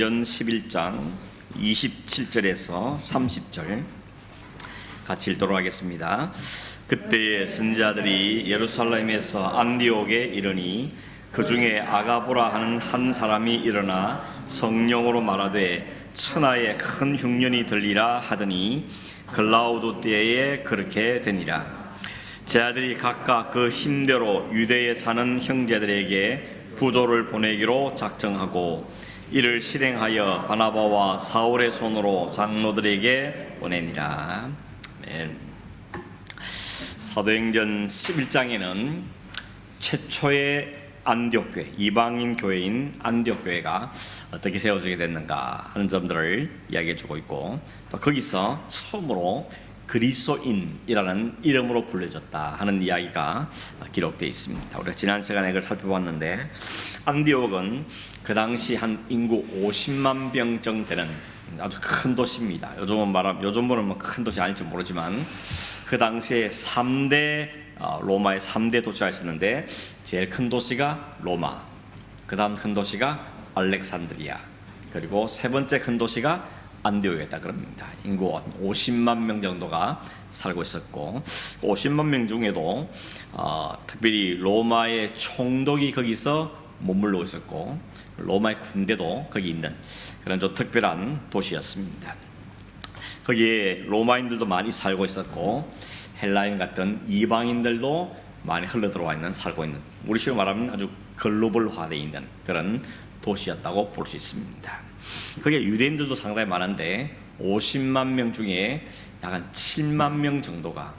전 11장 27절에서 30절 같이 읽도록 하겠습니다. 그때의 선지자들이 예루살렘에서 안디옥에 이르니 그 중에 아가보라 하는 한 사람이 일어나 성령으로 말하되 천하에 큰 흉년이 들리라 하더니 글라우도 때에 그렇게 되니라. 제 아들이 각각 그 힘대로 유대에 사는 형제들에게 부조를 보내기로 작정하고 이를 실행하여 바나바와 사울의 손으로 장로들에게 보내니라. 사도행전 11장에는 최초의 안디옥 교회, 이방인 교회인 안디옥 교회가 어떻게 세워지게 됐는가 하는 점들을 이야기해 주고 있고, 또 거기서 처음으로 그리스도인이라는 이름으로 불려졌다 하는 이야기가 기록되어 있습니다. 우리가 지난 시간에 그걸 살펴봤는데, 안디옥은 그 당시 한 인구 50만 명쯤 되는 아주 큰 도시입니다. 요즘은 뭐 큰 도시 아닐지 모르지만 그 당시에 3대 로마의 3대 도시가 있었는데, 제일 큰 도시가 로마, 그 다음 큰 도시가 알렉산드리아, 그리고 세 번째 큰 도시가 안디옥이었다 그럽니다. 인구 50만 명 정도가 살고 있었고, 50만 명 중에도 특별히 로마의 총독이 거기서 머물러 있었고, 로마의 군대도 거기 있는 그런 좀 특별한 도시였습니다. 거기에 로마인들도 많이 살고 있었고, 헬라인 같은 이방인들도 많이 흘러들어와 있는, 살고 있는, 우리식으로 말하면 아주 글로벌화되어 있는 그런 도시였다고 볼 수 있습니다. 거기에 유대인들도 상당히 많은데 50만 명 중에 약 한 7만 명 정도가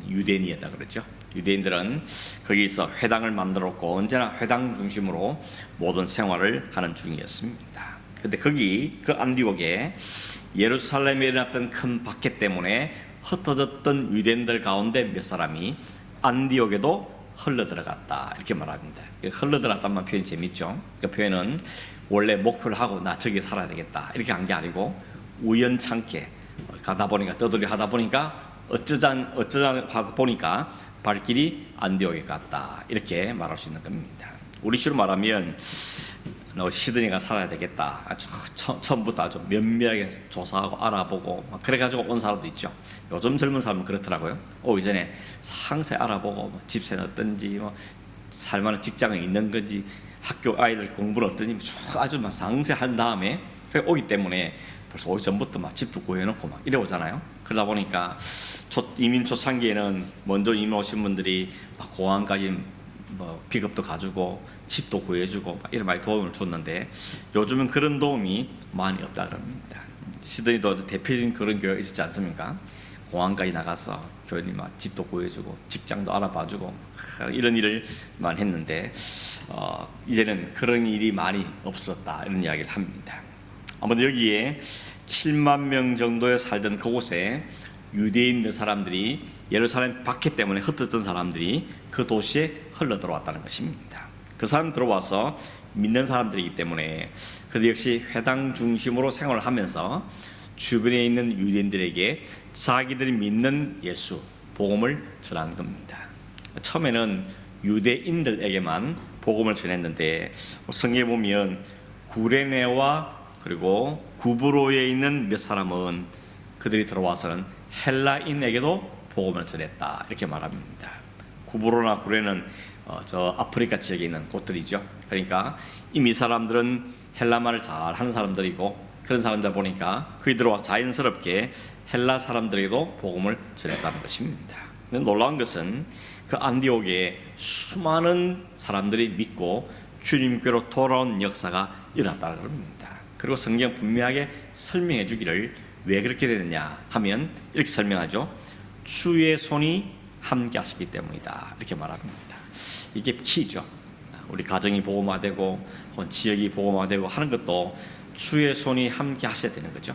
유대인이었다 그랬죠. 유대인들은 거기서 회당을 만들었고 언제나 회당 중심으로 모든 생활을 하는 중이었습니다. 근데 거기 그 안디옥에 예루살렘에 일어났던 큰 박해 때문에 흩어졌던 유대인들 가운데 몇 사람이 안디옥에도 흘러들어갔다 이렇게 말합니다. 흘러들어갔다는 표현이 재밌죠. 그 표현은 원래 목표를 하고 나 저기 살아야 되겠다 이렇게 한 게 아니고, 우연찮게 가다 보니까, 떠돌이 하다 보니까 어쩌자 보니까 발길이 안디옥에 갔다 이렇게 말할 수 있는 겁니다. 우리식으로 말하면 너 시드니가 살아야 되겠다, 아주 처음부터 아주 면밀하게 조사하고 알아보고 그래가지고 온 사람도 있죠. 요즘 젊은 사람은 그렇더라고요. 오기 전에 상세 알아보고 집세는 어떤지, 살만한 직장은 있는 건지, 학교 아이들 공부는 어떤지 아주 상세한 다음에 오기 때문에 벌써 오기 전부터 집도 구해놓고 이래 오잖아요. 그러다 보니까 이민 초창기에는 먼저 이민 오신 분들이 공항까지 픽업도 가지고 집도 구해주고 이런 많이 도움을 줬는데, 요즘은 그런 도움이 많이 없다 그럽니다. 시드니도 대표적인 그런 교회가 있었지 않습니까? 공항까지 나가서 교회님 집도 구해주고 직장도 알아봐주고 이런 일을 많이 했는데, 이제는 그런 일이 많이 없었다 이런 이야기를 합니다. 아무튼 여기에 7만 명 정도에 살던 그곳에 유대인 사람들이, 예루살렘 박해 때문에 흩어졌던 사람들이 그 도시에 흘러들어왔다는 것입니다. 그 사람 들어와서 믿는 사람들이기 때문에 그들 역시 회당 중심으로 생활을 하면서 주변에 있는 유대인들에게 자기들이 믿는 예수, 복음을 전하는 겁니다. 처음에는 유대인들에게만 복음을 전했는데, 성경에 보면 구레네와 그리고 구브로에 있는 몇 사람은 그들이 들어와서는 헬라인에게도 복음을 전했다 이렇게 말합니다. 구브로나 구레는 저 아프리카 지역에 있는 곳들이죠. 그러니까 이미 사람들은 헬라말을 잘 하는 사람들이고, 그런 사람들 보니까 그들이 들어와서 자연스럽게 헬라 사람들에게도 복음을 전했다는 것입니다. 놀라운 것은 그 안디옥에 수많은 사람들이 믿고 주님께로 돌아온 역사가 일어났다는 겁니다. 그리고 성경 분명하게 설명해 주기를 왜 그렇게 되느냐 하면 이렇게 설명하죠. 주의 손이 함께 하셨기 때문이다 이렇게 말합니다. 이게 키죠. 우리 가정이 복음화되고 지역이 복음화되고 하는 것도 주의 손이 함께 하셔야 되는 거죠.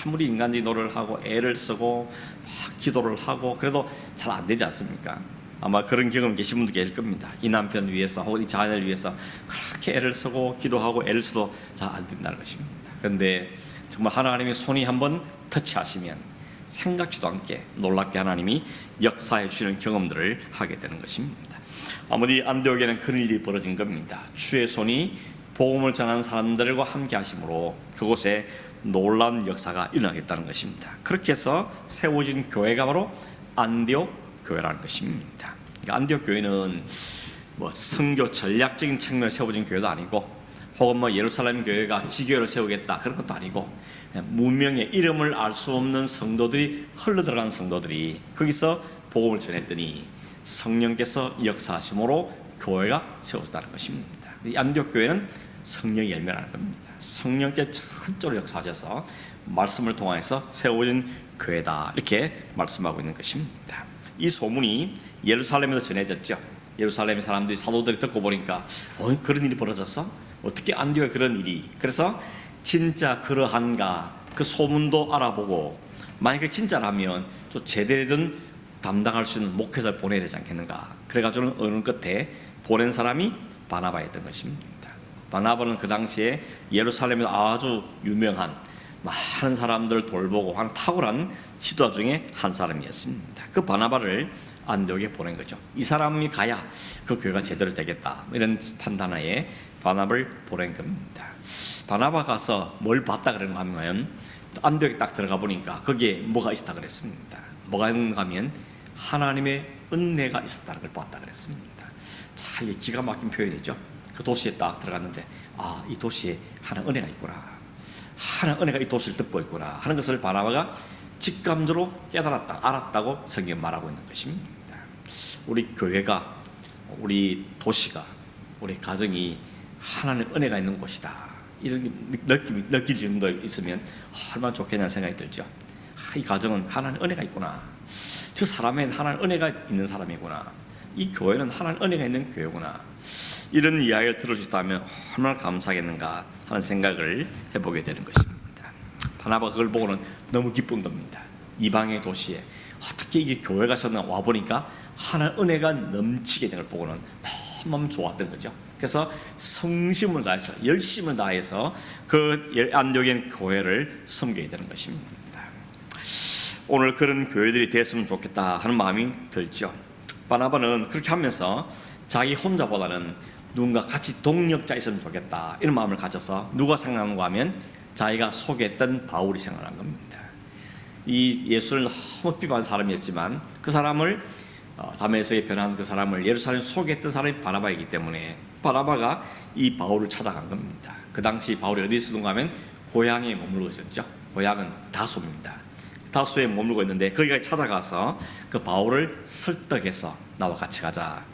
아무리 인간적인 노력을 하고 애를 쓰고 기도를 하고 그래도 잘 안 되지 않습니까? 아마 그런 경험 계신 분도 계실 겁니다. 이 남편 위해서 혹은 이 자녀를 위해서 그렇게 애를 쓰고 기도하고 애를 써도 잘 안 된다는 것입니다. 그런데 정말 하나님의 손이 한번 터치하시면 생각지도 않게 놀랍게 하나님이 역사해 주시는 경험들을 하게 되는 것입니다. 아무리 안디옥에는 그런 일이 벌어진 겁니다. 주의 손이 복음을 전하는 사람들과 함께 하심으로 그곳에 놀라운 역사가 일어나겠다는 것입니다. 그렇게 해서 세워진 교회가 바로 안디옥 교회라는 것입니다. 그러니까 안디옥 교회는 뭐 선교 전략적인 측면에 세워진 교회도 아니고, 혹은 뭐 예루살렘 교회가 지교회를 세우겠다 그런 것도 아니고, 무명의 이름을 알 수 없는 성도들이 흘러들어간 성도들이 거기서 복음을 전했더니 성령께서 역사하심으로 교회가 세워졌다는 것입니다. 이 안디옥 교회는 성령의 열매라는 겁니다. 성령께 전적으로 역사하셔서 말씀을 통해서 세워진 교회다, 이렇게 말씀하고 있는 것입니다. 이 소문이 예루살렘에서 전해졌죠. 예루살렘 사람들이, 사도들이 듣고 보니까 그런 일이 벌어졌어? 어떻게 안디옥에 그런 일이? 그래서 진짜 그러한가 그 소문도 알아보고, 만약에 진짜라면 좀 제대로 된 담당할 수 있는 목회자를 보내야 되지 않겠는가. 그래가지고 어느 끝에 보낸 사람이 바나바였던 것입니다. 바나바는 그 당시에 예루살렘에서 아주 유명한 많은 사람들을 돌보고 하는 탁월한 지도자 중에 한 사람이었습니다. 그 바나바를 안디옥에 보낸 거죠. 이 사람이 가야 그 교회가 제대로 되겠다, 이런 판단하에 바나바를 보낸 겁니다. 바나바 가서 뭘 봤다 그런가 하면, 안디옥에 딱 들어가 보니까 거기에 뭐가 있었다 그랬습니다. 뭐가 있는가 하면 하나님의 은혜가 있었다는 걸 봤다 그랬습니다. 자, 이게 기가 막힌 표현이죠. 그 도시에 딱 들어갔는데, 이 도시에 하나님 은혜가 있구나, 하나님 은혜가 이 도시를 덮고 있구나 하는 것을 바나바가 직감적으로 깨달았다, 알았다고 성경 말하고 있는 것입니다. 우리 교회가, 우리 도시가, 우리 가정이 하나님의 은혜가 있는 곳이다, 이렇게 느낄 정도 있으면 얼마나 좋겠냐는 생각이 들죠. 이 가정은 하나님의 은혜가 있구나, 저 사람엔 하나님의 은혜가 있는 사람이구나, 이 교회는 하나님의 은혜가 있는 교회구나, 이런 이야기를 들을 수 있다면 얼마나 감사하겠는가 하는 생각을 해보게 되는 것입니다. 바나바가 그걸 보고는 너무 기쁜 겁니다. 이방의 도시에 어떻게 이게 교회가 와보니까 하나님의 은혜가 넘치게 된 걸 보고는 너무 좋았던 거죠. 그래서 성심을 다해서, 열심을 다해서 그 안디옥의 교회를 섬기게 되는 것입니다. 오늘 그런 교회들이 됐으면 좋겠다 하는 마음이 들죠. 바나바는 그렇게 하면서 자기 혼자보다는 누군가 같이 동력자 있으면 좋겠다, 이런 마음을 가져서 누가 생각하는가 하면 자기가 소개했던 바울이 생각난 겁니다. 이 예수를 너무 비판한 사람이었지만 그 사람을, 다메섹에 변한 그 사람을 예루살렘에 소개했던 사람이 바나바이기 때문에 바나바가 이 바울을 찾아간 겁니다. 그 당시 바울이 어디 있었는가 하면 고향에 머물고 있었죠. 고향은 다소입니다. 다소에 머물고 있는데 거기까지 찾아가서 그 바울을 설득해서 나와 같이 가자,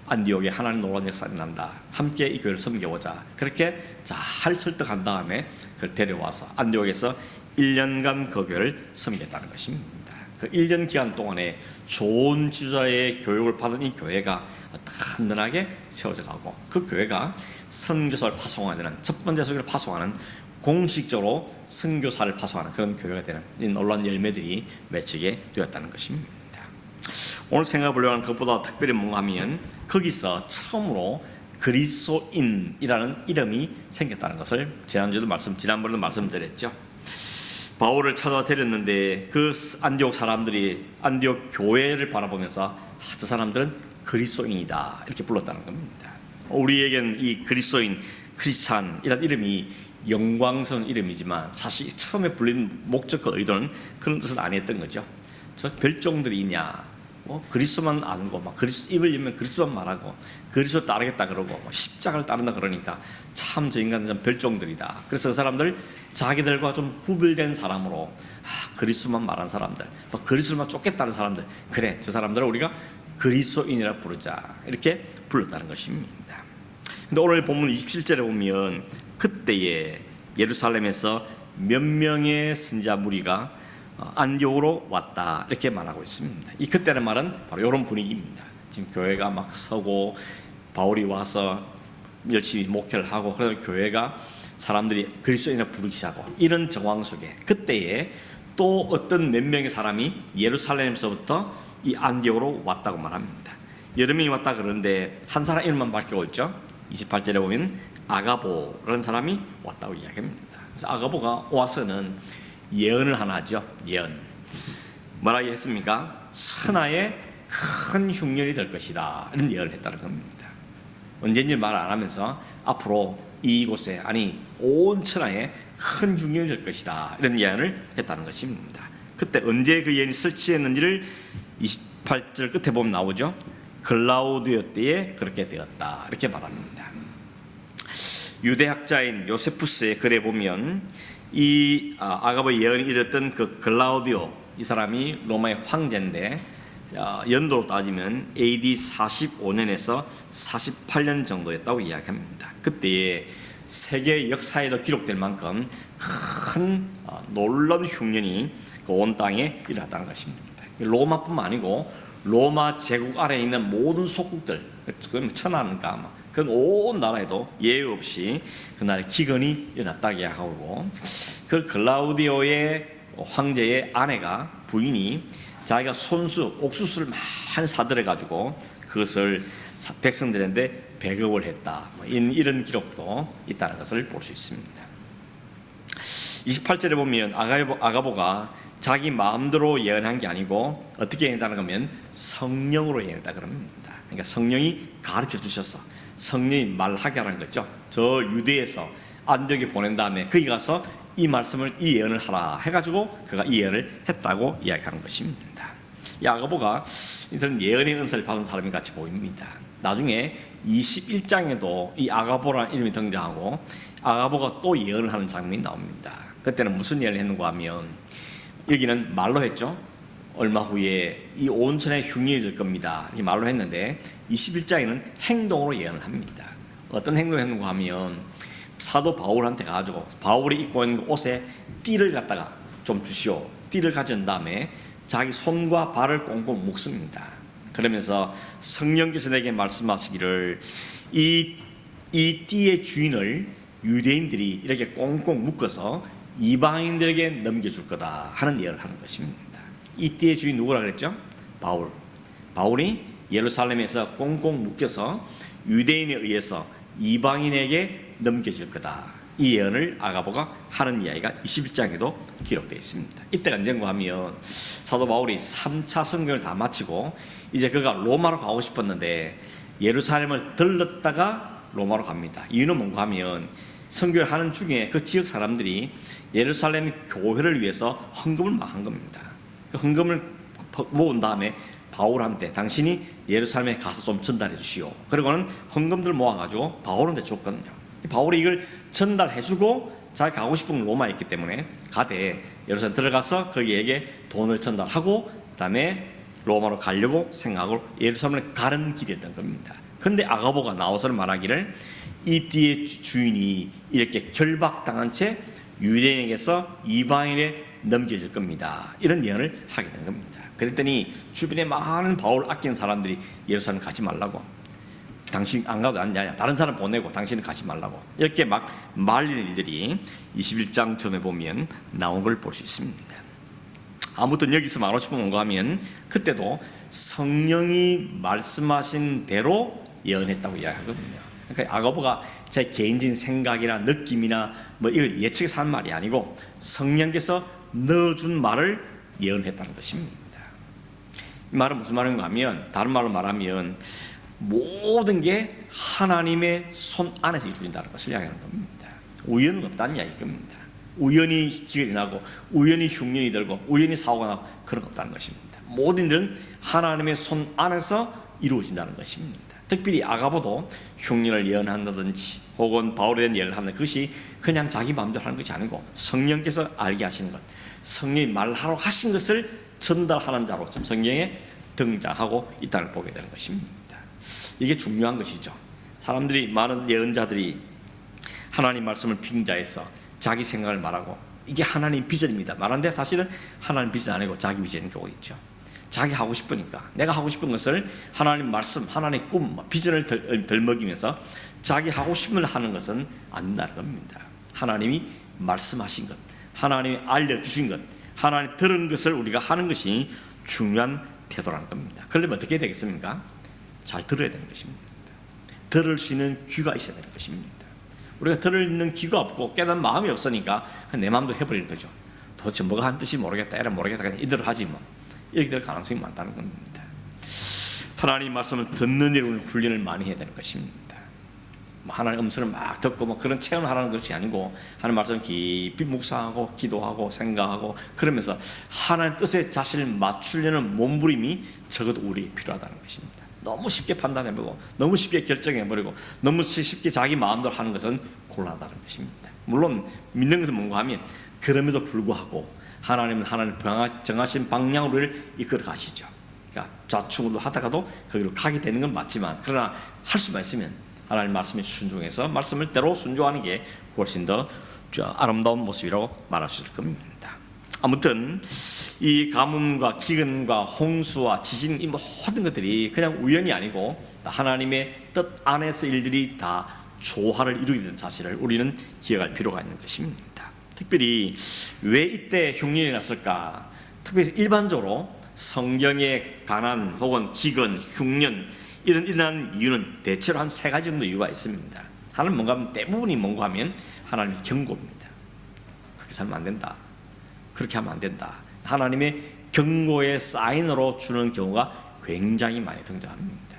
안디옥에 하나님 놀라운 역사가 일어난다, 함께 이 교회를 섬겨보자, 그렇게 잘 설득한 다음에 그를 데려와서 안디옥에서 1년간 그 교회를 섬기겠다는 것입니다. 그 1년 기간 동안에 좋은 지도자의 교육을 받은 이 교회가 든든하게 세워져 가고, 그 교회가 선교사를 파송하는, 첫 번째 선교를 파송하는, 공식적으로 선교사를 파송하는 그런 교회가 되는 이 놀라운 열매들이 맺히게 되었다는 것입니다. 오늘 생각해 보려고 하는 것보다 특별히 뭔가 하면, 거기서 처음으로 그리스도인이라는 이름이 생겼다는 것을 지난번에도 말씀드렸죠. 바울을 찾아와 데렸는데 그 안디옥 사람들이 안디옥 교회를 바라보면서 저 사람들은 그리스도인이다, 이렇게 불렀다는 겁니다. 우리에겐 이 그리스도인, 크리스찬이라는 이름이 영광스러운 이름이지만 사실 처음에 불린 목적과 의도는 그런 뜻은 아니었던 거죠. 저 별종들이 있냐, 그리스도만 아는 거, 막 그리스도 입을 열면 그리스도만 말하고 그리스도 따르겠다 그러고 십자가를 따른다 그러니까 참 저 인간은 좀 별종들이다. 그래서 그 사람들 자기들과 좀 구별된 사람으로, 그리스도만 말한 사람들, 그리스도만 쫓겠다는 사람들, 그래 저 사람들을 우리가 그리스도인이라 부르자, 이렇게 불렀다는 것입니다. 근데 오늘 본문 27절에 보면 그때에 예루살렘에서 몇 명의 선지자 무리가 안디옥으로 왔다, 이렇게 말하고 있습니다. 이 그때는 말은 바로 이런 분위기입니다. 지금 교회가 막 서고 바울이 와서 열심히 목회를 하고, 그러면 교회가 사람들이 그리스도인을 부르기 시작하고, 이런 정황 속에 그때에 또 어떤 몇 명의 사람이 예루살렘에서부터 이 안디옥으로 왔다고 말합니다. 여러 명이 왔다 그러는데 한 사람 이름만 밝히고 있죠. 28절에 보면 아가보라는 사람이 왔다고 이야기합니다. 그래서 아가보가 와서는 예언을 하나 하죠. 예언. 뭐라고 했습니까? 천하의 큰 흉년이 될 것이다, 이런 예언을 했다는 겁니다. 언제인지 말 안 하면서 앞으로 이곳에, 아니 온 천하에 큰 흉년이 될 것이다, 이런 예언을 했다는 것입니다. 그때 언제 그 예언이 설치했는지를 28절 끝에 보면 나오죠. 글라우디오 때에 그렇게 되었다, 이렇게 말합니다. 유대학자인 요세푸스의 글에 보면 이 아가보의 예언이 이뤘던 그 글라우디오, 이 사람이 로마의 황제인데 연도로 따지면 AD 45년에서 48년 정도였다고 이야기합니다. 그때의 세계 역사에도 기록될 만큼 큰 놀라운 흉년이 그 온 땅에 일어났다는 것입니다. 로마뿐만 아니고 로마 제국 아래에 있는 모든 속국들, 그건 천하니까 그 온 나라에도 예외 없이 그날에 기근이 일어났다고 이야기하고, 그 글라우디오의 황제의 아내가, 부인이 자기가 손수, 옥수수를 많이 사들여 가지고 그것을 백성들한테 배급을 했다, 이런 기록도 있다는 것을 볼 수 있습니다. 28절에 보면 아가보가 자기 마음대로 예언한 게 아니고 어떻게 예언했다는 거면 성령으로 예언했다 그럽니다. 그러니까 성령이 가르쳐 주셔서 성령이 말하게 하라는 거죠. 저 유대에서 안디옥에 보낸 다음에 거기 가서 이 말씀을, 이 예언을 하라 해가지고 그가 이 예언을 했다고 이야기하는 것입니다. 이 아가보가 이런 예언의 은사를 받은 사람이 같이 보입니다. 나중에 21장에도 이 아가보라는 이름이 등장하고 아가보가 또 예언을 하는 장면이 나옵니다. 그때는 무슨 예언을 했는가 하면, 여기는 말로 했죠. 얼마 후에 이 온천에 흉년이 될 겁니다, 이렇게 말로 했는데 21장에는 행동으로 예언을 합니다. 어떤 행동을 했는가 하면, 사도 바울한테 가지고 바울이 입고 있는 옷에 띠를 갖다가 좀 주시오, 띠를 가진 다음에 자기 손과 발을 꽁꽁 묶습니다. 그러면서 성령께서 내게 말씀하시기를 이 띠의 주인을 유대인들이 이렇게 꽁꽁 묶어서 이방인들에게 넘겨줄 거다 하는 예언을 하는 것입니다. 이 띠의 주인 누구라 그랬죠? 바울이 예루살렘에서 꽁꽁 묶여서 유대인에 의해서 이방인에게 넘겨질 거다, 이 예언을 아가보가 하는 이야기가 21장에도 기록되어 있습니다. 이때가 언젠가 하면 사도 바울이 3차 선교를 다 마치고 이제 그가 로마로 가고 싶었는데 예루살렘을 들렀다가 로마로 갑니다. 이유는 뭔가 하면 선교를 하는 중에 그 지역 사람들이 예루살렘 교회를 위해서 헌금을 막 한 겁니다. 그 헌금을 모은 다음에 바울한테 당신이 예루살렘에 가서 좀 전달해 주시오. 그리고는 헌금들 모아가지고 바울한테 줬거든요. 바울이 이걸 전달해주고 자기 가고 싶은 로마에 있기 때문에 가되 예루살렘 들어가서 거기에게 돈을 전달하고 그 다음에 로마로 가려고 생각하고 예루살렘을 가는 길이었던 겁니다. 그런데 아가보가 나와서는 말하기를 이 띠의 주인이 이렇게 결박당한 채 유대인에게서 이방인에 넘겨질 겁니다, 이런 예언을 하게 된 겁니다. 그랬더니 주변에 많은 바울 아끼는 사람들이 예루살렘 가지 말라고, 당신 안 가도 안 돼, 다른 사람 보내고 당신은 가지 말라고, 이렇게 막 말리는 일들이 21장 전에 보면 나온 걸 볼 수 있습니다. 아무튼 여기서 말하고 싶은 뭔가 하면, 그때도 성령이 말씀하신 대로 예언했다고 이야기하거든요. 그러니까 아가보가 제 개인적인 생각이나 느낌이나 뭐 이걸 예측해서 한 말이 아니고 성령께서 넣어준 말을 예언했다는 것입니다. 이 말은 무슨 말인가 하면, 다른 말로 말하면 모든 게 하나님의 손 안에서 이루어진다는 것을 이야기하는 겁니다. 우연은 없다는 이야기입니다. 우연히 기근이 나고 우연히 흉년이 들고 우연히 사고가 나고 그런 거 없다는 것입니다. 모든 일은 하나님의 손 안에서 이루어진다는 것입니다. 특별히 아가보도 흉년을 예언한다든지 혹은 바울에 대한 예언을 하는 것이 그냥 자기 마음대로 하는 것이 아니고 성령께서 알게 하시는 것, 성령이 말하러 하신 것을 전달하는 자로 좀 성경에 등장하고 있다는 걸 보게 되는 것입니다. 이게 중요한 것이죠. 사람들이, 많은 예언자들이 하나님 말씀을 빙자해서 자기 생각을 말하고 이게 하나님 비전입니다 말하는데 사실은 하나님 비전 아니고 자기 비전인 경우가 있죠. 자기 하고 싶으니까 내가 하고 싶은 것을 하나님 말씀, 하나님 꿈, 비전을 덜먹이면서 자기 하고 싶은 걸 하는 것은 안 된다는 겁니다. 하나님이 말씀하신 것, 하나님이 알려주신 것, 하나님 들은 것을 우리가 하는 것이 중요한 태도라는 겁니다. 그러려면 어떻게 되겠습니까? 잘 들어야 되는 것입니다. 들을 수 있는 귀가 있어야 되는 것입니다. 우리가 들을 귀가 없고 깨닫는 마음이 없으니까 내 마음도 해버리는 거죠. 도대체 뭐가 한 뜻이 모르겠다, 에라 모르겠다, 그냥 이대로 하지 뭐. 이렇게 될 가능성이 많다는 겁니다. 하나님 말씀을 듣는 일을 훈련을 많이 해야 되는 것입니다. 하나님의 음성을 막 듣고 뭐 그런 체험을 하라는 것이 아니고 하나님 말씀 깊이 묵상하고 기도하고 생각하고 그러면서 하나님 뜻에 자신을 맞추려는 몸부림이 적어도 우리에게 필요하다는 것입니다. 너무 쉽게 판단해보고 너무 쉽게 결정해버리고 너무 쉽게 자기 마음대로 하는 것은 곤란하다는 것입니다. 물론 믿는 것은 뭔가 하면 그럼에도 불구하고 하나님은 하나님 정하신 방향으로 우리를 이끌어 가시죠. 그러니까 좌충우돌 하다가도 거기로 가게 되는 건 맞지만 그러나 할 수만 있으면 하나님 말씀에 순종해서 말씀을 대로 순종하는 게 훨씬 더 아름다운 모습이라고 말할 수 있을 겁니다. 아무튼 이 가뭄과 기근과 홍수와 지진 이 모든 것들이 그냥 우연이 아니고 하나님의 뜻 안에서 일들이 다 조화를 이루게 되는 사실을 우리는 기억할 필요가 있는 것입니다. 특별히 왜 이때 흉년이 났을까? 특별히 일반적으로 성경의 가난 혹은 기근, 흉년 이런 일어난 이유는 대체로 한 3가지 정도 이유가 있습니다. 하나는 뭔가 하면 대부분이 뭔가 하면 하나님의 경고입니다. 그렇게 살면 안 된다. 그렇게 하면 안 된다. 하나님의 경고의 사인으로 주는 경우가 굉장히 많이 등장합니다.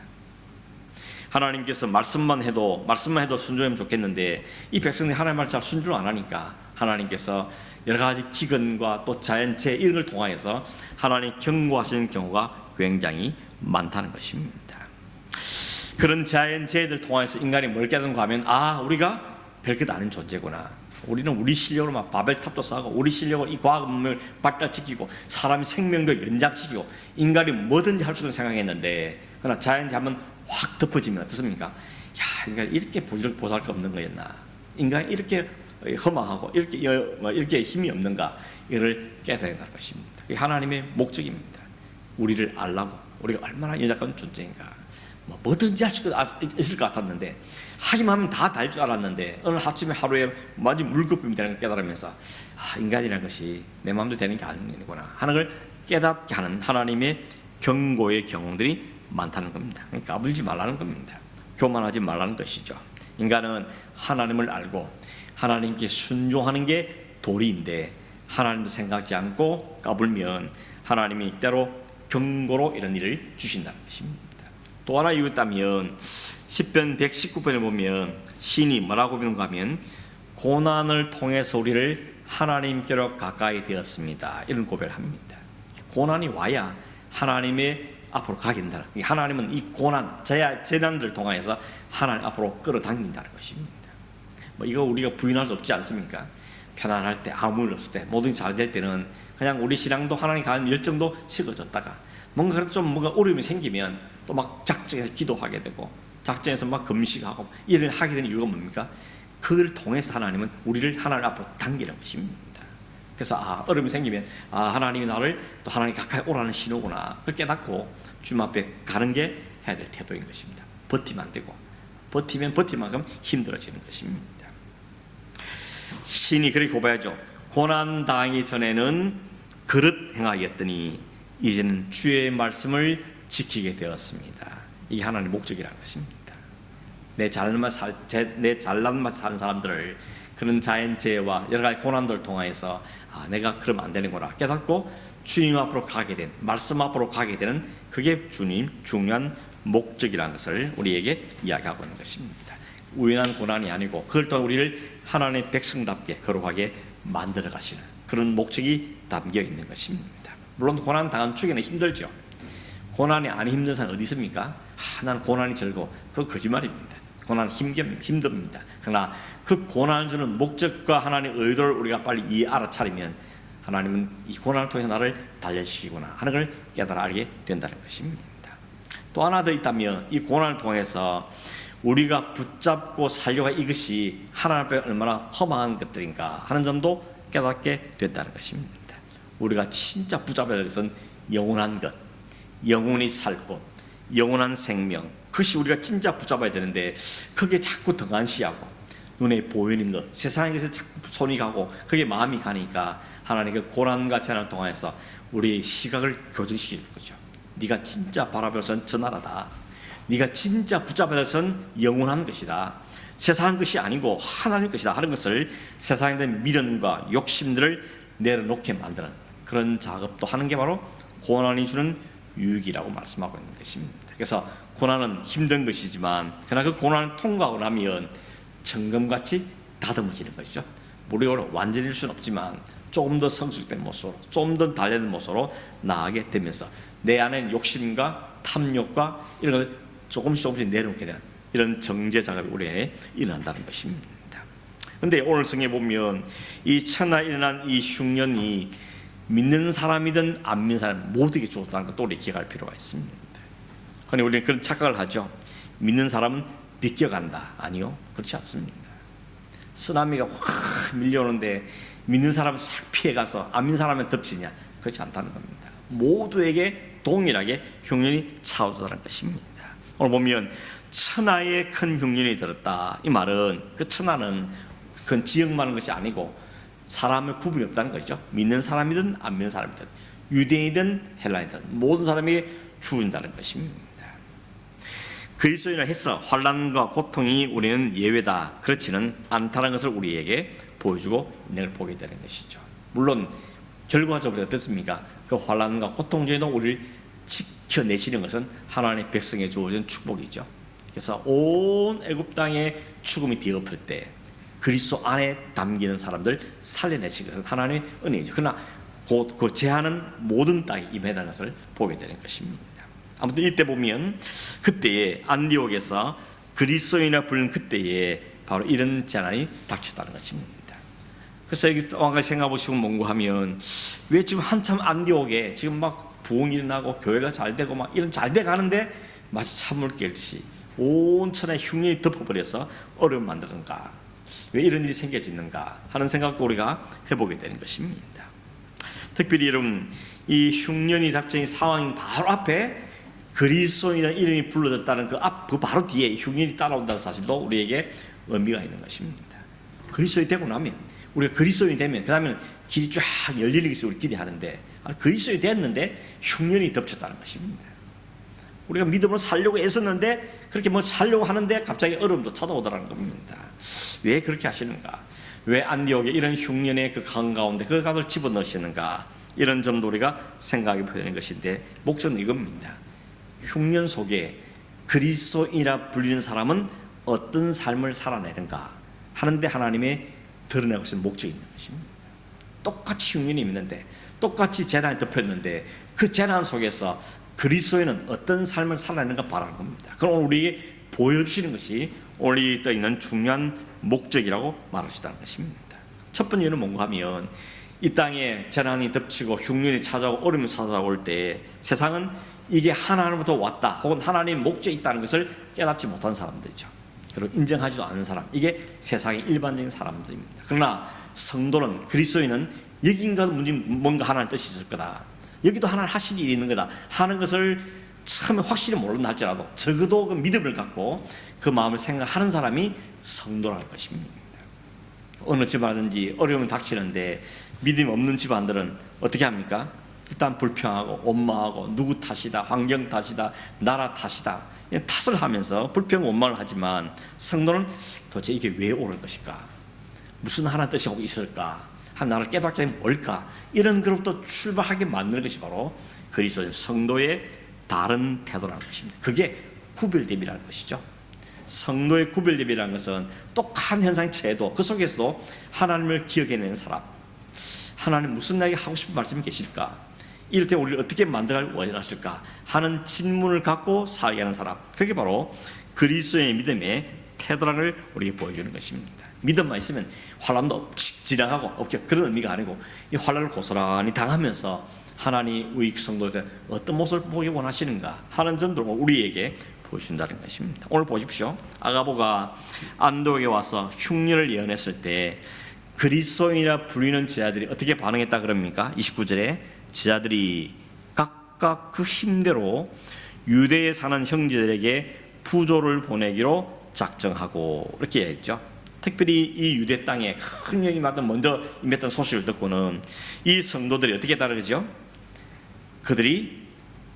하나님께서 말씀만 해도 순종하면 좋겠는데 이 백성들이 하나님 말씀 잘 순종 안 하니까 하나님께서 여러 가지 기근과 또 자연재해 이런 걸 통하여서 하나님 경고하시는 경우가 굉장히 많다는 것입니다. 그런 자연재해들 통해서 인간이 뭘 깨닫는가 하면 우리가 별것 아닌 존재구나. 우리는 우리 실력으로 막 바벨탑도 쌓고 우리 실력으로 이 과학 문명을 발달시키고 사람의 생명도 연장시키고 인간이 뭐든지 할 수 있는 생각했는데 그러나 자연재해하면 확 덮어지면 어떻습니까? 인간이 이렇게 보잘것없는 거였나? 인간이 이렇게 허망하고 이렇게 힘이 없는가? 이를 깨달아야 할 것입니다. 그게 하나님의 목적입니다. 우리를 알라고 우리가 얼마나 연약한 존재인가. 뭐든지 할 수 있을 것 같았는데 하기만 하면 다 달 줄 알았는데 어느 아침에 하루에 완전 물거품이 되는 걸 깨달으면서 인간이라는 것이 내 마음대로 되는 게 아니구나 하는 걸 깨닫게 하는 하나님의 경고의 경험들이 많다는 겁니다. 그러니까 까불지 말라는 겁니다. 교만하지 말라는 것이죠. 인간은 하나님을 알고 하나님께 순종하는 게 도리인데 하나님도 생각지 않고 까불면 하나님이 때로 경고로 이런 일을 주신다는 것입니다. 또 하나 이유 있다면 시편 119편에 보면 시인이 뭐라고 비는가 하면 고난을 통해서 우리를 하나님께로 가까이 되었습니다. 이런 고백을 합니다. 고난이 와야 하나님의 앞으로 가게 된다. 하나님은 이 고난, 재난들을 통해서 하나님 앞으로 끌어당긴다는 것입니다. 이거 우리가 부인할 수 없지 않습니까? 편안할 때, 아무 일 없을 때, 모든 게 잘 될 때는 그냥 우리 신앙도 하나님 가는 열정도 식어졌다가 뭔가 어려움이 생기면 또 막 작정해서 기도하게 되고 작정해서 막 금식하고 일을 하게 되는 이유가 뭡니까? 그걸 통해서 하나님은 우리를 하나님 앞으로 당기는 것입니다. 그래서 어려움이 생기면 하나님이 나를 또 하나님 가까이 오라는 신호구나 그걸 깨닫고 주님 앞에 가는 게 해야 될 태도인 것입니다. 버티면 안 되고 버티면 버티만큼 힘들어지는 것입니다. 신이 그렇게 고백하죠. 고난 당하기 전에는 그릇 행하였더니 이제는 주의 말씀을 지키게 되었습니다. 이게 하나님의 목적이라는 것입니다. 내 잘난 맛 사는 사람들을 그런 자연재해와 여러 가지 고난들을 통해서 내가 그러면 안 되는구나 깨닫고 주님 앞으로 가게 된 말씀 앞으로 가게 되는 그게 주님 중요한 목적이라는 것을 우리에게 이야기하고 있는 것입니다. 우연한 고난이 아니고 그걸 통해 우리를 하나님의 백성답게 거룩하게 만들어 가시는 그런 목적이 담겨 있는 것입니다. 물론 고난 당한 축에는 힘들죠. 고난이 안 힘든 사람 어디 있습니까? 나는 고난이 즐거워. 그거 거짓말입니다. 고난은 힘듭니다. 그러나 그 고난을 주는 목적과 하나님의 의도를 우리가 빨리 알아차리면 하나님은 이 고난을 통해서 나를 단련시키구나 하는 걸 깨달아 알게 된다는 것입니다. 또 하나 더 있다면 이 고난을 통해서 우리가 붙잡고 살려가 이것이 하나님 앞에 얼마나 허망한 것들인가 하는 점도 깨닫게 됐다는 것입니다. 우리가 진짜 붙잡아야 될 것은 영원한 것, 영원히 살 것, 영원한 생명 그것이 우리가 진짜 붙잡아야 되는데 그게 자꾸 등한시하고 눈에 보이는 것 세상에 것에 자꾸 손이 가고 그게 마음이 가니까 하나님의 고난과 재난을 통해서 우리의 시각을 교정시키는 거죠. 네가 진짜 바라볼 것은 저 나라다. 네가 진짜 붙잡아야 할 것은 영원한 것이다. 세상 것이 아니고 하나님 것이다 하는 것을 세상에 대한 미련과 욕심들을 내려놓게 만드는 그런 작업도 하는 게 바로 고난이 주는 유익이라고 말씀하고 있는 것입니다. 그래서 고난은 힘든 것이지만 그러나 그 고난을 통과하고 나면 정금같이 다듬어지는 것이죠. 물론 완전일 수는 없지만 조금 더 성숙된 모습으로, 좀 더 단련된 모습으로 나아가게 되면서 내 안에 욕심과 탐욕과 이런 걸 조금씩 내려놓게 되는 이런 정제 작업이 우리에게 일어난다는 것입니다. 그런데 오늘 성경에 보면 이 천하에 일어난 이 흉년이 믿는 사람이든 안 믿는 사람 모두에게 주었다는 것도 우리 기억할 필요가 있습니다. 그런데 우리는 그런 착각을 하죠. 믿는 사람은 비껴간다. 아니요, 그렇지 않습니다. 쓰나미가 확 밀려오는데 믿는 사람은 싹 피해가서 안 믿는 사람은 덮치냐? 그렇지 않다는 겁니다. 모두에게 동일하게 흉년이 찾아오다는 것입니다. 오늘 보면 천하에 큰 흉년이 들었다. 이 말은 그 천하는 그 지역만한 것이 아니고 사람의 구분이 없다는 것이죠. 믿는 사람이든 안 믿는 사람이든 유대인이든 헬라인이든 모든 사람이 죽는다는 것입니다. 그리스도인을 해서 환난과 고통이 우리는 예외다, 그렇지는 않다는 것을 우리에게 보여주고 있는 걸 보게 되는 것이죠. 물론 결과적으로 어떻습니까? 그 환난과 고통 중에도 우리를 지켜내시는 것은 하나님의 백성에 주어진 축복이죠. 그래서 온 애굽 땅에 죽음이 뒤엎을 때 그리스도 안에 담기는 사람들 살려내신 것은 하나님의 은혜이죠. 그러나 그 제한은 모든 땅에 임해다는 것을 보게 되는 것입니다. 아무튼 이때 보면 그때에 안디옥에서 그리스도인이라 부르는 그때에 바로 이런 재난이 닥쳤다는 것입니다. 그래서 여기서 한 가지 생각해 보시고 mon고하면 왜 지금 한참 안디옥에 지금 막 부흥이 일어나고 교회가 잘 되고 막 이런 잘 돼 가는데 마치 찬물 깰듯이 온 천하에 흉년이 덮어버려서 어려움 만드는가, 왜 이런 일이 생겨지는가 하는 생각도 우리가 해보게 되는 것입니다. 특별히 여러분, 이 흉년이 닥친 상황 바로 앞에 그리스도인이라는 이름이 불러졌다는 그 바로 뒤에 흉년이 따라온다는 사실도 우리에게 의미가 있는 것입니다. 그리스도인이 되고 나면, 우리가 그리스도인이 되면 그 다음에는 길이 쫙 열리는 것을 우리 기대하는데, 그리스도인이 됐는데 흉년이 덮쳤다는 것입니다. 우리가 믿음으로 살려고 애썼는데 그렇게 뭐 살려고 하는데 갑자기 어려움도 찾아오더라는 겁니다. 왜 그렇게 하시는가? 왜 안디옥에 이런 흉년의 그 강 가운데 그 강을 집어넣으시는가? 이런 점도 우리가 생각해 보야 되는 것인데, 목적은 이겁니다. 흉년 속에 그리스도인이라 불리는 사람은 어떤 삶을 살아내는가 하는데 하나님의 드러내고 있는 목적이 있는 것입니다. 똑같이 흉년이 있는데, 똑같이 재난이 덮였는데 그 재난 속에서 그리스도인은 어떤 삶을 살아내는가 바라는 겁니다. 그럼 우리에게 보여주시는 것이 오늘 떠 있는 중요한 목적이라고 말할 수 있다는 것입니다. 첫 번째는 뭔가 하면, 이 땅에 재난이 덮치고 흉년이 찾아오고 어려움이 찾아올 때 세상은 이게 하나님부터 왔다 혹은 하나님의 목적이 있다는 것을 깨닫지 못한 사람들이죠. 그리고 인정하지도 않는 사람, 이게 세상의 일반적인 사람들입니다. 그러나 성도는, 그리스도인은 여긴가 뭔가 하나님의 뜻이 있을 거다, 여기도 하나님 하신 일이 있는 거다 하는 것을 처음에 확실히 모른다 할지라도 적어도 그 믿음을 갖고 그 마음을 생각하는 사람이 성도라는 것입니다. 어느 집안이든지 어려움이 닥치는데 믿음이 없는 집안들은 어떻게 합니까? 일단 불평하고 원망하고 누구 탓이다, 환경 탓이다, 나라 탓이다, 탓을 하면서 불평 원망을 하지만, 성도는 도대체 이게 왜 오는 것일까? 무슨 하나님 뜻이 있을까? 한 나를 깨닫게 되면 뭘까? 이런 그룹도 출발하게 만드는 것이 바로 그리스도의 성도의 다른 태도라는 것입니다. 그게 구별됨이라는 것이죠. 성도의 구별됨이라는 것은 똑같은 현상의 제도, 그 속에서도 하나님을 기억해내는 사람, 하나님 무슨 나에게 하고 싶은 말씀이 계실까? 이럴 때 우리를 어떻게 만들어갈 원하실까? 하는 질문을 갖고 살게 하는 사람, 그게 바로 그리스도의 믿음의 태도라는 걸 우리에게 보여주는 것입니다. 믿음만 있으면 환난도 지나가고 없게, 그런 의미가 아니고 이 환난을 고스란히 당하면서 하나님 우리 성도에게 어떤 모습을 보기 원하시는가 하는 점도 우리에게 보여준다는 것입니다. 오늘 보십시오. 아가보가 안디옥에 와서 흉년을 예언했을 때 그리스도인이라 불리는 제자들이 어떻게 반응했다 그럽니까? 29절에 제자들이 각각 그 힘대로 유대에 사는 형제들에게 부조를 보내기로 작정하고, 이렇게 했죠. 특별히 이 유대 땅에 큰 영이 먼저 임했던 소식을 듣고는 이 성도들이 어떻게 따르죠? 그들이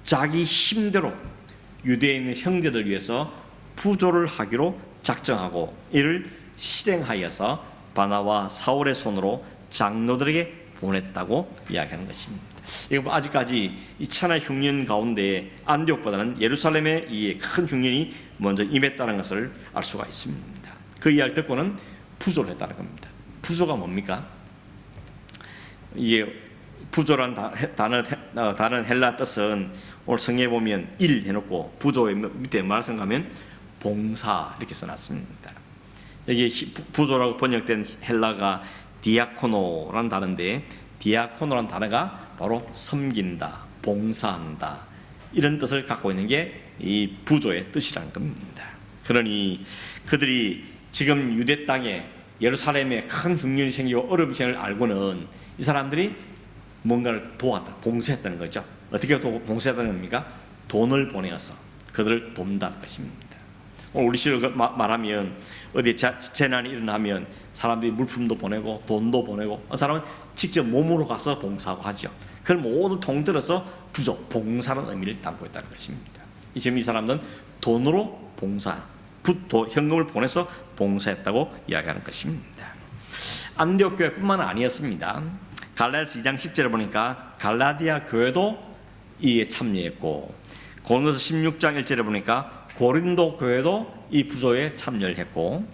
자기 힘대로 유대에 있는 형제들 위해서 부조를 하기로 작정하고 이를 실행하여서 바나와 사울의 손으로 장로들에게 보냈다고 이야기하는 것입니다. 이거 아직까지 이 천하의 흉년 가운데 안디옥보다는 예루살렘의 이 큰 흉년이 먼저 임했다는 것을 알 수가 있습니다. 그 이야기를 듣고는 부조를 했다는 겁니다. 부조가 뭡니까? 이게 부조란 다른 헬라 뜻은 오늘 성경에 보면 일 해놓고 부조의 밑에 말씀하면 봉사 이렇게 써놨습니다. 여기 부조라고 번역된 헬라가 디아코노라는 단어인데, 디아코노라는 단어가 바로 섬긴다, 봉사한다 이런 뜻을 갖고 있는 게 이 부조의 뜻이라는 겁니다. 그러니 그들이 지금 유대 땅에 예루살렘에 큰 흉년이 생기고 어려움이 생길 알고는 이 사람들이 뭔가를 도왔다, 봉사했다는 거죠. 어떻게 봉사했다는 겁니까? 돈을 보내어서 그들을 돕는다는 것입니다. 오늘 우리식으로 말하면 어디 재난이 일어나면 사람들이 물품도 보내고 돈도 보내고, 사람은 직접 몸으로 가서 봉사하고 하죠. 그걸 모두 통틀어서 부조, 봉사라는 의미를 담고 있다는 것입니다. 지금 이 사람들은 돈으로 봉사, 현금을 보내서 봉사했다고 이야기하는 것입니다. 안디옥 교회뿐만 아니었습니다. 갈라디아서 2장 10절에 보니까 갈라디아 교회도 이에 참여했고, 고린도서 16장 1절에 보니까 고린도 교회도 이 부조에 참여를 했고,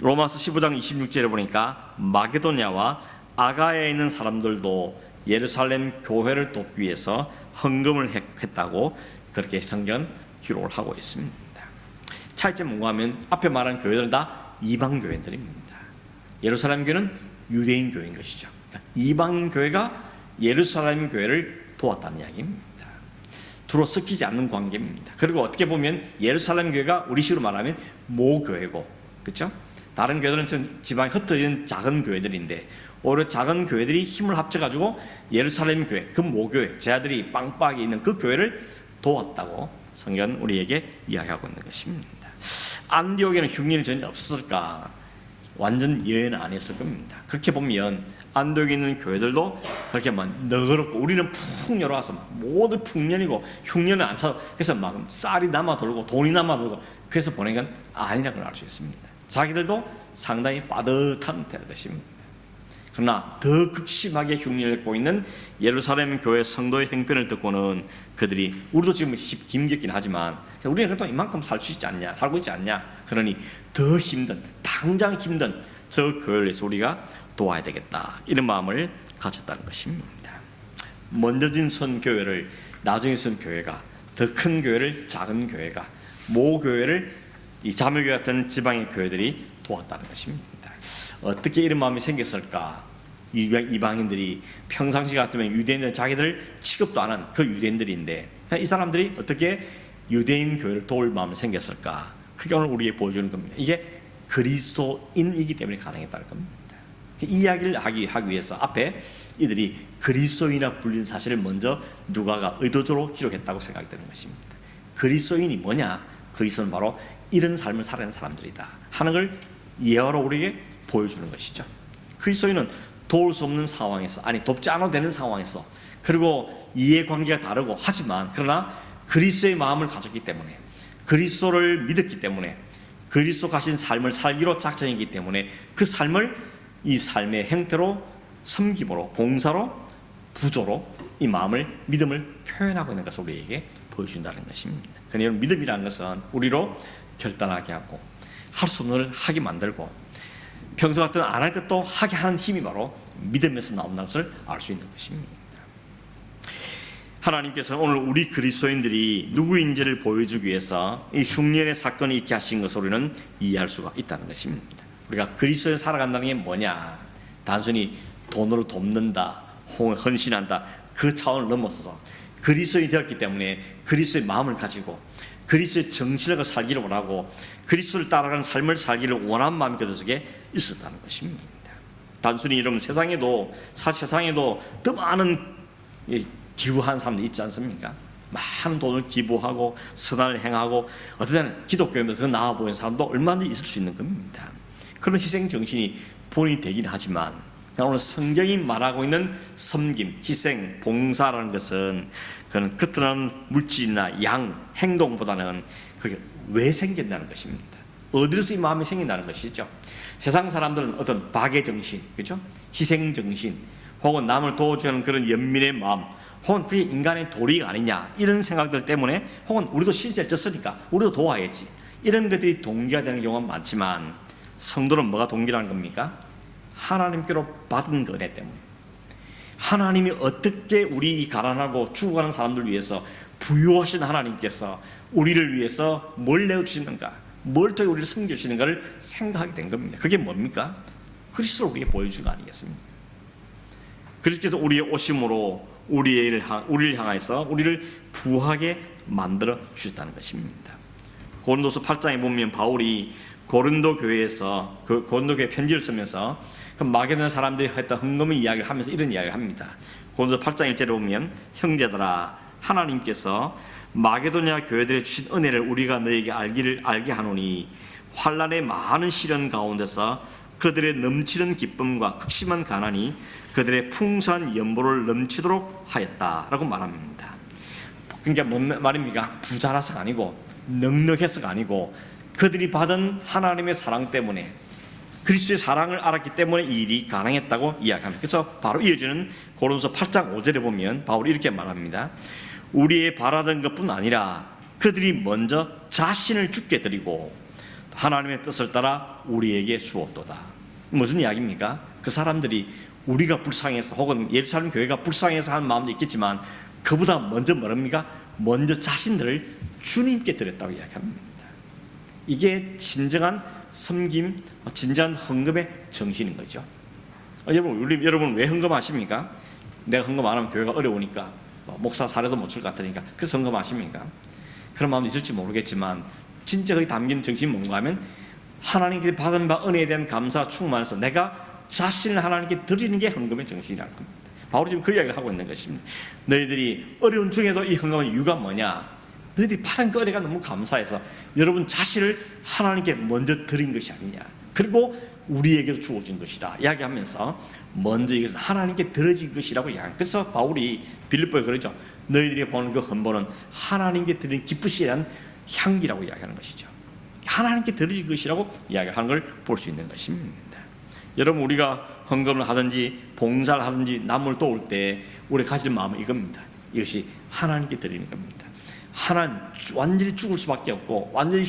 로마서 15장 26절에 보니까 마게도냐와 아가야에 있는 사람들도 예루살렘 교회를 돕기 위해서 헌금을 했다고 그렇게 성경 기록을 하고 있습니다. 차이점은 뭔가 하면 앞에 말한 교회들은 다 이방 교회들입니다. 예루살렘 교회는 유대인 교회인 것이죠. 그러니까 이방인 교회가 예루살렘 교회를 도왔다는 이야기입니다. 두루 섞이지 않는 관계입니다. 그리고 어떻게 보면 예루살렘 교회가 우리식으로 말하면 모교회고, 그렇죠? 다른 교회들은 지방에 흩어진 작은 교회들인데, 오히려 작은 교회들이 힘을 합쳐가지고 예루살렘 교회, 그 모교회, 제자들이 빵빵하게 있는 그 교회를 도왔다고 성경은 우리에게 이야기하고 있는 것입니다. 안디옥에는 흉년이 전혀 없었을까? 완전 예외는 아니었을 겁니다. 그렇게 보면 안디옥에 있는 교회들도 그렇게 막 너그럽고, 우리는 푹 열어와서 모두 풍년이고 흉년은 안 차, 그래서 막 쌀이 남아 돌고 돈이 남아 돌고 그래서 보낸 건 아니라고 알 수 있습니다. 자기들도 상당히 빠듯한 것입니다. 그러나 더 극심하게 흉년을 겪고 있는 예루살렘 교회 성도의 형편을 듣고는 그들이, 우리도 지금 힘겹긴 하지만 우리는 그래도 이만큼 살 수 있지 않냐, 살고 있지 않냐, 그러니 더 힘든, 당장 힘든 저 교회를 위해서 우리가 도와야 되겠다, 이런 마음을 가졌다는 것입니다. 먼저 선 교회를, 나중에 선 교회가, 더 큰 교회를 작은 교회가, 모교회를 이 자매교회 같은 지방의 교회들이 도왔다는 것입니다. 어떻게 이런 마음이 생겼을까? 이방인들이 평상시 같으면 유대인들 자기들 취급도 안 한 그 유대인들인데, 이 사람들이 어떻게 유대인 교회를 도울 마음이 생겼을까? 그게 오늘 우리에게 보여주는 겁니다. 이게 그리스도인이기 때문에 가능했다는 겁니다. 이 이야기를 하기 위해서 앞에 이들이 그리스도인이라 불린 사실을 먼저 누가가 의도적으로 기록했다고 생각이 되는 것입니다. 그리스도인이 뭐냐? 그리스도는 바로 이런 삶을 살아가는 사람들이다 하는 걸 예화로 우리에게 보여주는 것이죠. 그리스도인은 도울 수 없는 상황에서, 아니 돕지 않아도 되는 상황에서, 그리고 이해관계가 다르고 하지만 그러나 그리스도의 마음을 가졌기 때문에, 그리스도를 믿었기 때문에, 그리스도 가신 삶을 살기로 작정이기 때문에 그 삶을 이 삶의 형태로, 섬김으로, 봉사로, 부조로 이 마음을, 믿음을 표현하고 있는 것을 우리에게 보여준다는 것입니다. 그러니 믿음이라는 것은 우리로 결단하게 하고, 할 수 없는 걸 하게 만들고, 평소 같은 안 할 것도 하게 하는 힘이 바로 믿음에서 나온다는 것을 알 수 있는 것입니다. 하나님께서 오늘 우리 그리스도인들이 누구인지를 보여주기 위해서 이 흉년의 사건이 있게 하신 것을 우리는 이해할 수가 있다는 것입니다. 우리가 그리스도에 살아간다는 게 뭐냐? 단순히 돈으로 돕는다, 헌신한다, 그 차원을 넘어서서 그리스도인이 되었기 때문에 그리스도의 마음을 가지고 그리스도의 정신을 살기를 원하고 그리스도를 따라가는 삶을 살기를 원하는 마음이 그들 속에 있었다는 것입니다. 단순히 이러면 세상에도 더 많은 기부한 사람들이 있지 않습니까? 많은 돈을 기부하고 선한을 행하고 어떤 때는 기독교에 더 나아 보이는 사람도 얼마든지 있을 수 있는 겁니다. 그런 희생 정신이 본인이 되긴 하지만 오늘 성경이 말하고 있는 섬김, 희생, 봉사라는 것은 그건 겉으로는 물질이나 양, 행동보다는 그게 왜 생긴다는 것입니다. 어디서 이 마음이 생긴다는 것이죠. 세상 사람들은 어떤 박애 정신, 그렇죠? 희생 정신, 혹은 남을 도와주는 그런 연민의 마음, 혹은 그게 인간의 도리가 아니냐, 이런 생각들 때문에, 혹은 우리도 신세를 졌으니까 우리도 도와야지, 이런 것들이 동기가 되는 경우가 많지만, 성도는 뭐가 동기라는 겁니까? 하나님께로 받은 그 은혜 때문에, 하나님이 어떻게 우리 가난하고 죽어가는 사람들 위해서 부유하신 하나님께서 우리를 위해서 뭘 내어주시는가, 뭘 통해 우리를 섬겨주시는가를 생각하게 된 겁니다. 그게 뭡니까? 그리스도로 우리에게 보여준 거 아니겠습니까? 그리스도께서 우리의 오심으로 우리를 향해서 우리를 부하게 만들어 주셨다는 것입니다. 고린도서 8장에 보면 바울이 고린도 교회에서 고린도 교회 편지를 쓰면서 그 마게도냐 사람들이 했던 흥금의 이야기를 하면서 이런 이야기를 합니다. 고린도 8장 1절에 보면, 형제들아, 하나님께서 마게도냐 교회들에 주신 은혜를 우리가 너에게 알게 하노니 환난의 많은 시련 가운데서 그들의 넘치는 기쁨과 극심한 가난이 그들의 풍성한 연보를 넘치도록 하였다라고 말합니다. 그러니까 뭔 말입니까? 부자라서가 아니고 넉넉해서가 아니고 그들이 받은 하나님의 사랑 때문에, 그리스도의 사랑을 알았기 때문에 이 일이 가능했다고 이야기합니다. 그래서 바로 이어지는 고린도서 8장 5절에 보면 바울이 이렇게 말합니다. 우리의 바라던 것뿐 아니라 그들이 먼저 자신을 주께 드리고 하나님의 뜻을 따라 우리에게 주었도다. 무슨 이야기입니까? 그 사람들이 우리가 불쌍해서, 혹은 예루살렘 교회가 불쌍해서 하는 마음도 있겠지만, 그보다 먼저 뭐랍니까? 먼저 자신들을 주님께 드렸다고 이야기합니다. 이게 진정한 섬김, 진정한 헌금의 정신인 거죠. 여러분 왜 헌금하십니까? 내가 헌금 안 하면 교회가 어려우니까, 목사 사례도 못 줄 것 같으니까, 그래서 헌금하십니까? 그런 마음도 있을지 모르겠지만, 진짜 거기 담긴 정신이 뭔가 하면, 하나님께 받은 바 은혜에 대한 감사가 충만해서 내가 자신을 하나님께 드리는 게 헌금의 정신이라는 겁니다. 바울이 지금 그 이야기를 하고 있는 것입니다. 너희들이 어려운 중에도 이 헌금의 이유가 뭐냐? 너희들이 받은 그 은혜가 너무 감사해서 여러분 자신을 하나님께 먼저 드린 것이 아니냐, 그리고 우리에게도 주어진 것이다 이야기하면서 먼저 이것은 하나님께 드려진 것이라고 이야기합니다. 그래서 바울이 빌립보에 그러죠. 너희들이 보는 그 헌보는 하나님께 드린 기쁘시한 향기라고 이야기하는 것이죠. 하나님께 드려진 것이라고 이야기하는 걸 볼 수 있는 것입니다. 여러분, 우리가 헌금을 하든지 봉사를 하든지 남을 도울 때 우리 가질 마음은 이겁니다. 이것이 하나님께 드리는 겁니다. 하나님 완전히 죽을 수밖에 없고 완전히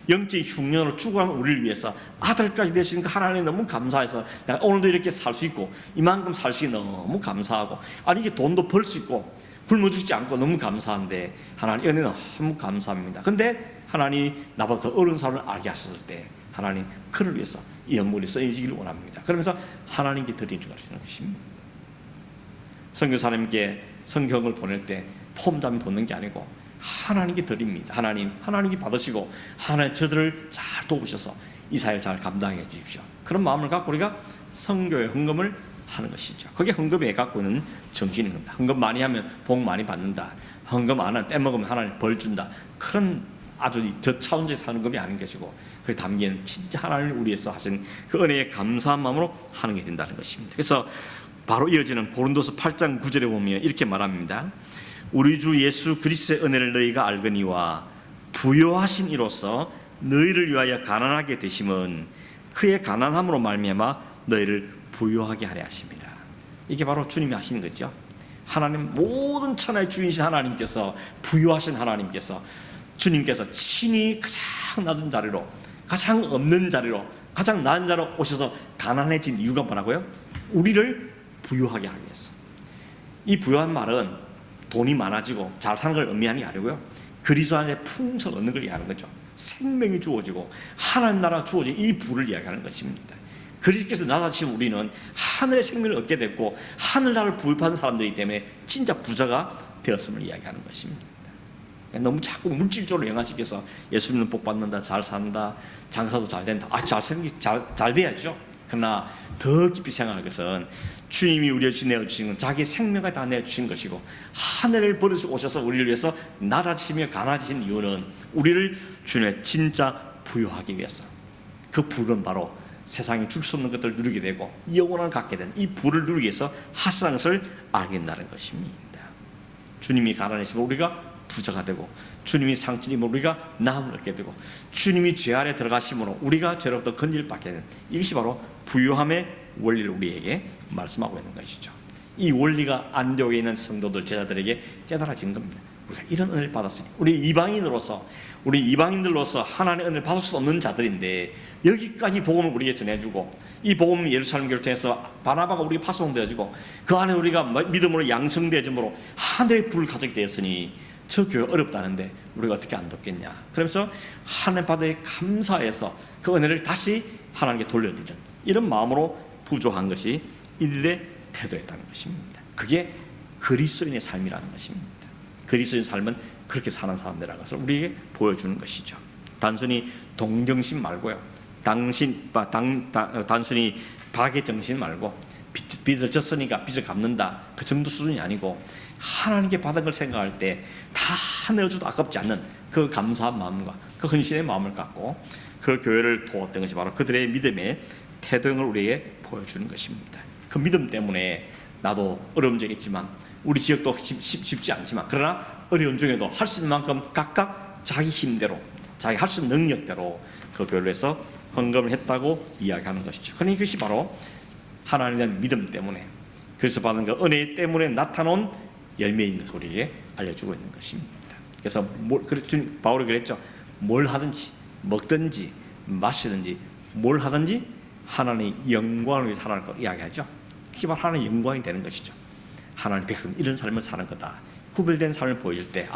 영적인 흉년으로 죽어가는 우리를 위해서 아들까지 되시는 그 하나님 너무 감사해서 내가 오늘도 이렇게 살 수 있고 이만큼 살 수 있게 너무 감사하고, 아니 이게 돈도 벌 수 있고 굶어 죽지 않고 너무 감사한데, 하나님 은혜 너무 감사합니다. 근데 하나님이 나보다 더 어려운 사람을 알게 하셨을 때 하나님 그를 위해서 이 연물이 쓰여지기를 원합니다. 그러면서 하나님께 드리는 것입니다. 선교사님께 성경을 보낼 때 폼담이 보는 게 아니고 하나님께 드립니다. 하나님이 받으시고 하나님 저들을 잘 도우셔서 이 사회를 잘 감당해 주십시오. 그런 마음을 갖고 우리가 선교의 헌금을 하는 것이죠. 그게 헌금에 갖고 있는 정신인 겁니다. 헌금 많이 하면 복 많이 받는다, 헌금 안 하면 떼먹으면 하나님 벌 준다, 그런 아주 저차원적인 하는 것이 아닌 것이고, 그게 담긴 진짜 하나님을 우리 위해서 하신 그 은혜에 감사한 마음으로 하는 게 된다는 것입니다. 그래서 바로 이어지는 고린도서 8장 9절에 보면 이렇게 말합니다. 우리 주 예수 그리스도의 은혜를 너희가 알거니와 부요하신 이로써 너희를 위하여 가난하게 되심은 그의 가난함으로 말미암아 너희를 부요하게 하려 하심이라. 이게 바로 주님이 하시는 거죠. 하나님, 모든 천하의 주인이신 하나님께서, 부요하신 하나님께서, 주님께서 친히 가장 낮은 자리로, 가장 없는 자리로, 가장 낮은 자리로 오셔서 가난해진 이유가 뭐라고요? 우리를 부유하게 하기 위해서. 이 부유한 말은 돈이 많아지고 잘 사는 걸 의미하는 게 아니고요, 그리스도 안에 풍성을 얻는 걸 이야기하는 거죠. 생명이 주어지고 하나님 나라가 주어진 이 부를 이야기하는 것입니다. 그리스도께서 나타나신 우리는 하늘의 생명을 얻게 됐고 하늘나라를 부유한 사람들이기 때문에 진짜 부자가 되었음을 이야기하는 것입니다. 너무 자꾸 물질적으로 영화시켜서 예수님은 복 받는다, 잘 산다, 장사도 잘 된다, 잘 돼야죠. 그러나 더 깊이 생각할 것은 주님이 우리에게 내어주신 건 자기 생명을 다 내어주신 것이고, 하늘을 버리시고 오셔서 우리를 위해서 낮아지시며 가난해지신 이유는 우리를 주님의 진짜 부유하기 위해서, 그 부는 바로 세상에 줄 수 없는 것들을 누리게 되고 영원을 갖게 된 이 부를 누리기 위해서 하시는 것을 알게 된다는 것입니다. 주님이 가난해지면 우리가 부자가 되고, 주님이 상처입으로 우리가 나음을 얻게 되고, 주님이 죄 아래 들어가심으로 우리가 죄로부터 건질 받게 되는, 이것이 바로 부유함의 원리를 우리에게 말씀하고 있는 것이죠. 이 원리가 안디옥에 있는 성도들 제자들에게 깨달아진 겁니다. 우리가 이런 은혜를 받았으니 우리 이방인들로서 하나님의 은혜를 받을 수 없는 자들인데 여기까지 복음을 우리에게 전해주고 이 복음 예루살렘 교회를 통해서 바나바가 우리에게 파송되어지고 그 안에 우리가 믿음으로 양성되어짐으로 하늘의 불을 가지게 되었으니 저 교회 어렵다는데 우리가 어떻게 안 돕겠냐. 그러면서 하나님 받에 감사해서 그 은혜를 다시 하나님께 돌려드리는 이런 마음으로 부조한 것이 이들의 태도였다는 것입니다. 그게 그리스도인의 삶이라는 것입니다. 그리스도인 삶은 그렇게 사는 사람들이라는 것을 우리에게 보여주는 것이죠. 단순히 동정심 말고요, 단순히 박의 정신 말고 빚을 졌으니까 빚을 갚는다 그 정도 수준이 아니고 하나님께 받은 걸 생각할 때 다 내어줘도 아깝지 않는 그 감사한 마음과 그 헌신의 마음을 갖고 그 교회를 도왔던 것이 바로 그들의 믿음의 태도를 우리에게 보여주는 것입니다. 그 믿음 때문에 나도 어려운 적이 있지만 우리 지역도 쉽지 않지만 그러나 어려운 중에도 할 수 있는 만큼 각각 자기 힘대로 자기 할 수 있는 능력대로 그 교회를 해서 헌금을 했다고 이야기하는 것이죠. 그러니 그것이 바로 하나님에 대한 믿음 때문에 그래서 받은 그 은혜 때문에 나타난 열매인 것을 우리에게 알려주고 있는 것입니다. 그래서 바울이 그랬죠. 뭘 하든지 먹든지 마시든지 뭘 하든지 하나님의 영광을 위해서 하라는 걸 이야기하죠. 그게 바로 하나님의 영광이 되는 것이죠. 하나님 백성 이런 삶을 사는 거다. 구별된 삶을 보일 때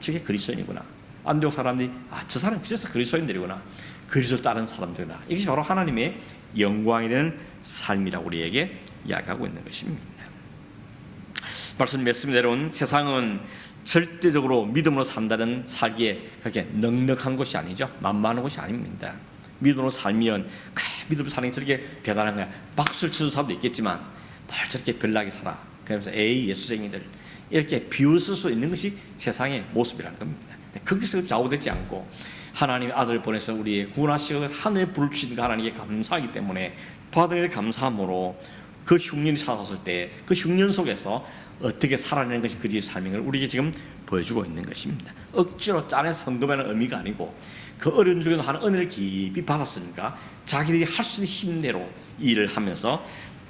저게 그리스도인이구나. 안디옥 사람들이 저 사람이 그래서 그리스도인들이구나. 그리스도를 따른 사람들이구나. 이것이 바로 하나님의 영광이 되는 삶이라고 우리에게 이야기하고 있는 것입니다. 말씀 말씀대로는 세상은 절대적으로 믿음으로 산다는 살기에 그렇게 넉넉한 곳이 아니죠. 만만한 곳이 아닙니다. 믿음으로 살면 그래 믿음으로 사는 게 저렇게 대단한 거야. 박수를 치는 사람도 있겠지만 뭘 저렇게 별나게 살아. 그러면서 예수쟁이들 이렇게 비웃을 수 있는 것이 세상의 모습이라는 겁니다. 거기서 좌우되지 않고 하나님의 아들을 보내서 우리의 구원하시고 하늘에 불을 주신 그 하나님께 감사하기 때문에 받은 데 감사함으로 그 흉년이 찾아왔을 때 그 흉년 속에서 어떻게 살아내는 것이 그리스도의 삶인 걸 우리에게 지금 보여주고 있는 것입니다. 억지로 짜내서 헌금하는 의미가 아니고 그 어려운 중에도 하는 은혜를 깊이 받았으니까 자기들이 할 수 있는 힘대로 일을 하면서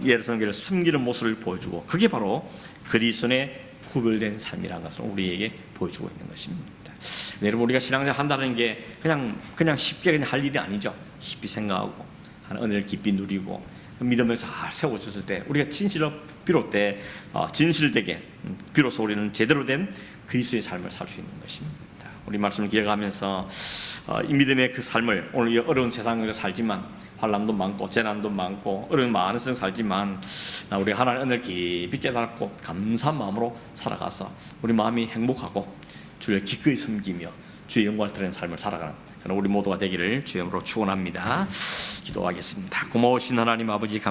예루살렘 교회를 섬기는 모습을 보여주고 그게 바로 그리스도의 구별된 삶이라는 것을 우리에게 보여주고 있는 것입니다. 여러분 우리가 신앙생활 한다는 게 그냥 쉽게 그냥 할 일이 아니죠. 깊이 생각하고 하는 은혜를 깊이 누리고 믿음을 잘 세워줬을 때 우리가 진실되게 비로소 우리는 제대로 된 그리스도의 삶을 살 수 있는 것입니다. 우리 말씀을 기억하면서 이 믿음의 그 삶을 오늘 어려운 세상에 살지만 환난도 많고 재난도 많고 어려운 많은 세상 살지만 우리가 하나님의 은혜를 깊이 깨닫고 감사한 마음으로 살아가서 우리 마음이 행복하고 주를 기꺼이 섬기며 주의 영광을 드리는 삶을 살아가는 그런 우리 모두가 되기를 주의 이름으로 축원합니다. 기도하겠습니다. 고마우신 하나님 아버지